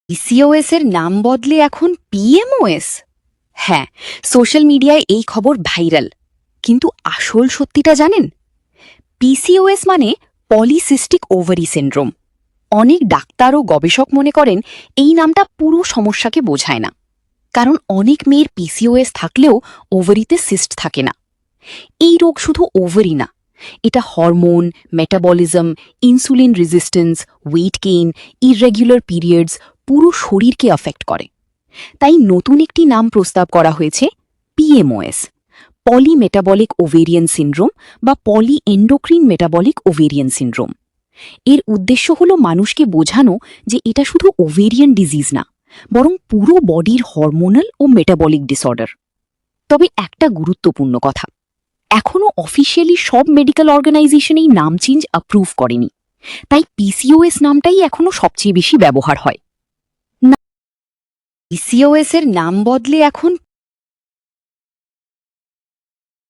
PCOS এর নাম বদলে এখন পিএমওএস। হ্যাঁ, সোশ্যাল মিডিয়ায় এই খবর ভাইরাল। কিন্তু আসল সত্যিটা জানেন? পিসিওএস মানে পলিসিস্টিক ওভারি সিন্ড্রোম। অনেক ডাক্তার ও গবেষক মনে করেন এই নামটা পুরো সমস্যাকে বোঝায় না। কারণ অনেক মেয়ের পিসিওএস থাকলেও ওভারিতে সিস্ট থাকে না। এই রোগ শুধু ওভারি না, এটা hormone, metabolism, insulin resistance, weight gain, irregular periods পুরো শরীরকে অ্যাফেক্ট করে। তাই নতুন একটি নাম প্রস্তাব করা হয়েছে, পিএমওএস, পলিমেটাবলিক ওভেরিয়ান সিন্ড্রোম বা পলি এন্ডোক্রিন মেটাবলিক ওভেরিয়ান সিন্ড্রোম। এর উদ্দেশ্য হল মানুষকে বোঝানো যে এটা শুধু ওভেরিয়ান ডিজিজ না, বরং পুরো বডির হরমোনাল ও মেটাবলিক ডিসঅর্ডার। তবে একটা গুরুত্বপূর্ণ কথা, এখনও অফিসিয়ালি সব মেডিকেল অর্গানাইজেশন এই নাম চেঞ্জ অ্যাপ্রুভ করেনি। তাই পিসিওএস নামটাই এখনও সবচেয়ে বেশি ব্যবহার হয়। পিসিওএস এর নাম বদলে এখন